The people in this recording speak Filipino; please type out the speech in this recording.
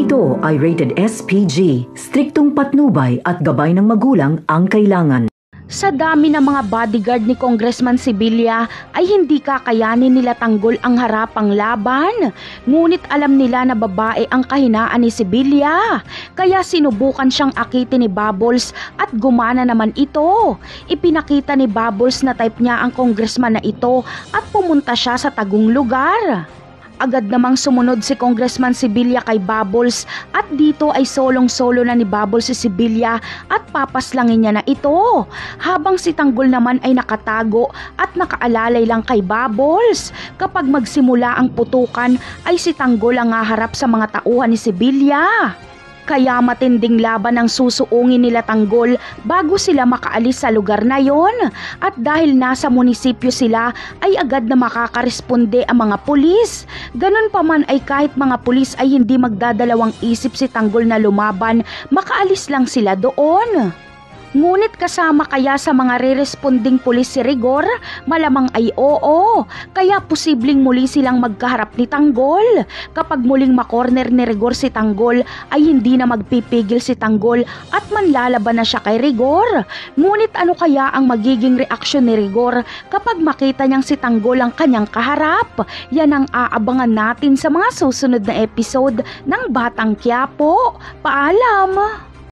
Ito ay rated SPG, striktong patnubay at gabay ng magulang ang kailangan. Sa dami ng mga bodyguard ni Congressman Sibilya ay hindi kakayanin nila tanggol ang harapang laban. Ngunit alam nila na babae ang kahinaan ni Sibilya. Kaya sinubukan siyang akitin ni Bubbles at gumana naman ito. Ipinakita ni Bubbles na type niya ang congressman na ito at pumunta siya sa tagong lugar. Agad namang sumunod si Congressman Sibilya kay Bubbles at dito ay solong-solo na ni Bubbles si Sibilya at papaslangin niya na ito. Habang si Tanggol naman ay nakatago at nakaalalay lang kay Bubbles. Kapag magsimula ang putukan ay si Tanggol ang haharap sa mga tauhan ni Sibilya. Kaya matinding laban ang susuungin nila Tanggol bago sila makaalis sa lugar na yon. At dahil nasa munisipyo sila ay agad na makakaresponde ang mga pulis. Ganun pa man ay kahit mga pulis ay hindi magdadalawang isip si Tanggol na lumaban, makaalis lang sila doon. Ngunit kasama kaya sa mga re-responding pulis si Rigor? Malamang ay oo. Kaya posibleng muli silang magkaharap ni Tanggol. Kapag muling makorner ni Rigor si Tanggol ay hindi na magpipigil si Tanggol at manlalaban na siya kay Rigor. Ngunit ano kaya ang magiging reaksyon ni Rigor kapag makita niyang si Tanggol ang kanyang kaharap? Yan ang aabangan natin sa mga susunod na episode ng Batang Quiapo. Paalam!